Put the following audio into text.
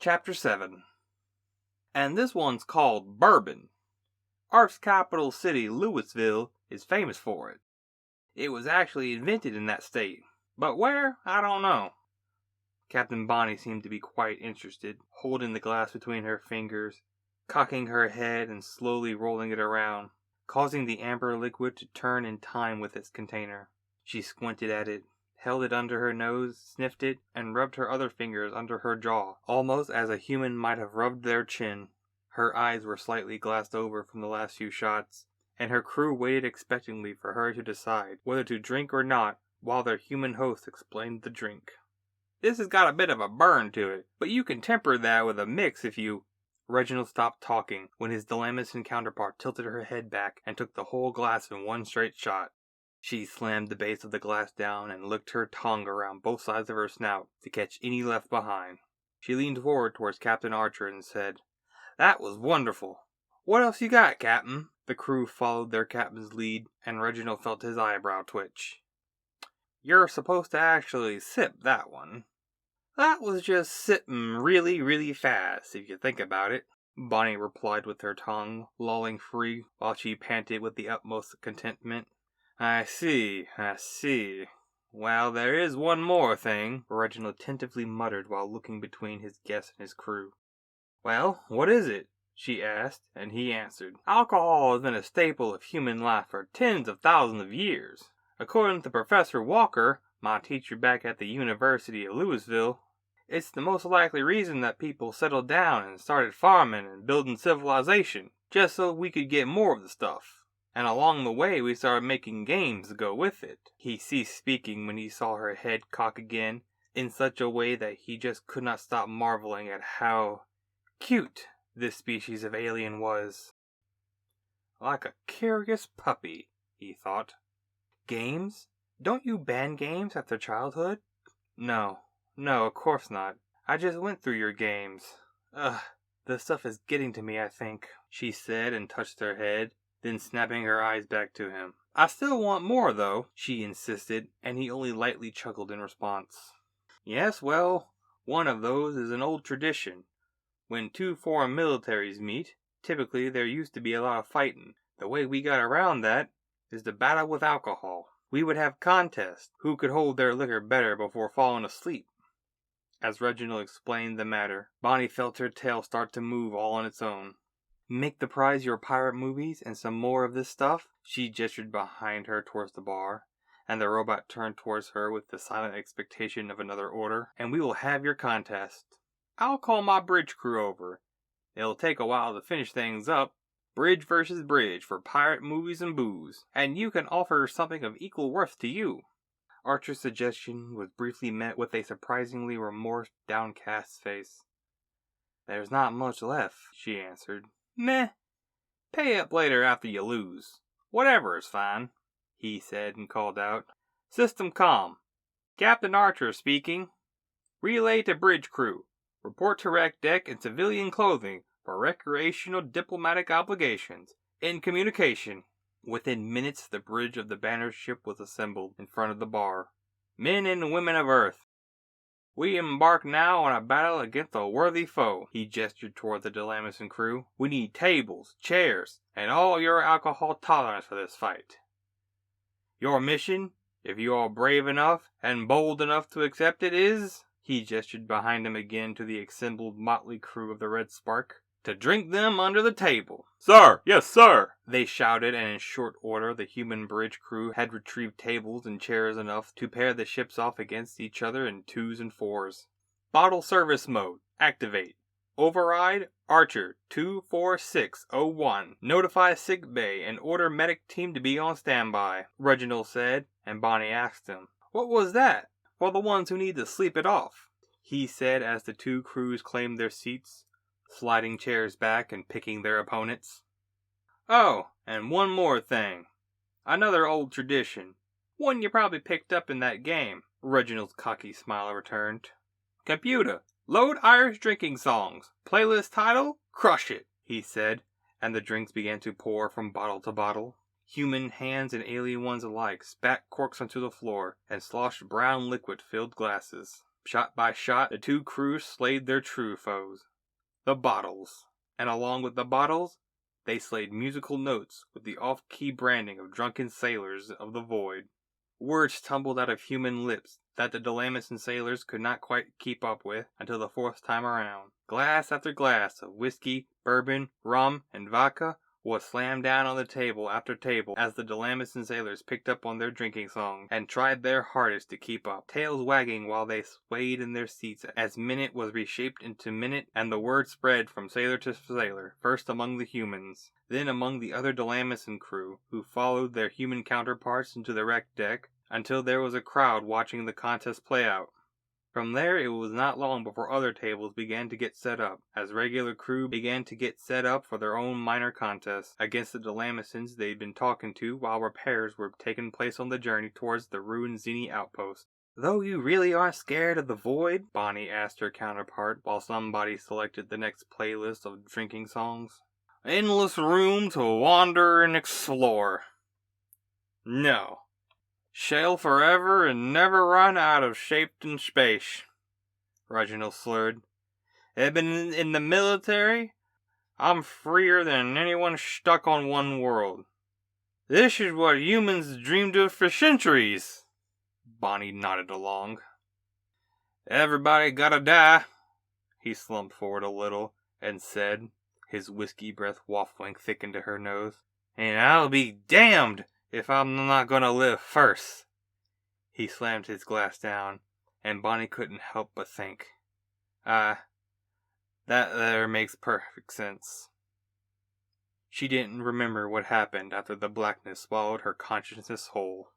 Chapter 7. And this one's called Bourbon. Art's capital city, Louisville, is famous for it. It was actually invented in that state, but where? I don't know. Captain Bonnie seemed to be quite interested, holding the glass between her fingers, cocking her head and slowly rolling it around, causing the amber liquid to turn in time with its container. She squinted at it, held it under her nose, sniffed it, and rubbed her other fingers under her jaw, almost as a human might have rubbed their chin. Her eyes were slightly glassed over from the last few shots, and her crew waited expectantly for her to decide whether to drink or not, while their human host explained the drink. This has got a bit of a burn to it, but you can temper that with a mix if you... Reginald stopped talking when his Dalmatian counterpart tilted her head back and took the whole glass in one straight shot. She slammed the base of the glass down and licked her tongue around both sides of her snout to catch any left behind. She leaned forward towards Captain Archer and said, "That was wonderful. What else you got, Captain?" The crew followed their captain's lead, and Reginald felt his eyebrow twitch. "You're supposed to actually sip that one." "That was just sipping really, really fast, if you think about it," Bonnie replied with her tongue lolling free while she panted with the utmost contentment. I see. Well, there is one more thing," Reginald tentatively muttered while looking between his guest and his crew. "Well, what is it?" she asked, and he answered. "Alcohol has been a staple of human life for tens of thousands of years. According to Professor Walker, my teacher back at the University of Louisville, it's the most likely reason that people settled down and started farming and building civilization, just so we could get more of the stuff. And along the way, we started making games to go with it." He ceased speaking when he saw her head cock again, in such a way that he just could not stop marveling at how cute this species of alien was. Like a curious puppy, he thought. Games? Don't you ban games after childhood? No, of course not. I just went through your games. Ugh, this stuff is getting to me, I think, she said and touched her head, then snapping her eyes back to him. "I still want more, though," she insisted, and he only lightly chuckled in response. "Yes, well, one of those is an old tradition. When two foreign militaries meet, typically there used to be a lot of fighting. The way we got around that is to battle with alcohol. We would have contests, who could hold their liquor better before falling asleep." As Reginald explained the matter, Bonnie felt her tail start to move all on its own. "Make the prize your pirate movies and some more of this stuff?" She gestured behind her towards the bar, and the robot turned towards her with the silent expectation of another order. "And we will have your contest. I'll call my bridge crew over. It'll take a while to finish things up. Bridge versus bridge for pirate movies and booze. And you can offer something of equal worth to you." Archer's suggestion was briefly met with a surprisingly remorse downcast face. "There's not much left," she answered. "Meh. Pay up later after you lose. Whatever is fine," he said and called out. "System comm. Captain Archer speaking. Relay to bridge crew. Report to rec deck in civilian clothing for recreational diplomatic obligations. In communication." Within minutes, the bridge of the banner ship was assembled in front of the bar. "Men and women of Earth, we embark now on a battle against a worthy foe." He gestured toward the Dalmatian crew. "We need tables, chairs, and all your alcohol tolerance for this fight. Your mission, if you are brave enough and bold enough to accept it, is..." He gestured behind him again to the assembled motley crew of the Red Spark. "To drink them under the table." "Sir! Yes, sir!" they shouted, and in short order the human bridge crew had retrieved tables and chairs enough to pair the ships off against each other in 2s and 4s. "Bottle service mode. Activate. Override Archer 24601. Notify sick bay and order medic team to be on standby," Reginald said, and Bonnie asked him, "What was that? For the ones who need to sleep it off," he said as the two crews claimed their seats, sliding chairs back and picking their opponents. "Oh, and one more thing. Another old tradition. One you probably picked up in that game," Reginald's cocky smile returned. "Computer, load Irish drinking songs. Playlist title, Crush It," he said, and the drinks began to pour from bottle to bottle. Human hands and alien ones alike spat corks onto the floor and sloshed brown liquid-filled glasses. Shot by shot, the two crews slayed their true foes, the bottles. And along with the bottles, they slayed musical notes with the off-key branding of drunken sailors of the void. Words tumbled out of human lips that the Delamison sailors could not quite keep up with until the fourth time around. Glass after glass of whiskey, bourbon, rum, and vodka was slammed down on the table after table as the Delamison sailors picked up on their drinking songs and tried their hardest to keep up, tails wagging while they swayed in their seats as minute was reshaped into minute and the word spread from sailor to sailor, first among the humans, then among the other Delamison crew, who followed their human counterparts into the wrecked deck, until there was a crowd watching the contest play out. From there, it was not long before other tables began to get set up, as regular crew began to get set up for their own minor contests against the Delamisons they'd been talking to while repairs were taking place on the journey towards the ruined Zeni outpost. "Though you really aren't scared of the void?" Bonnie asked her counterpart while somebody selected the next playlist of drinking songs. "Endless room to wander and explore. No. Shall forever and never run out of shape and space," Reginald slurred. "I've been in the military. I'm freer than anyone stuck on one world. This is what humans dreamed of for centuries." Bonnie nodded along. "Everybody gotta die." He slumped forward a little and said, his whiskey breath wafting thick into her nose, "And I'll be damned if I'm not gonna live first." He slammed his glass down, and Bonnie couldn't help but think, that there makes perfect sense. She didn't remember what happened after the blackness swallowed her consciousness whole.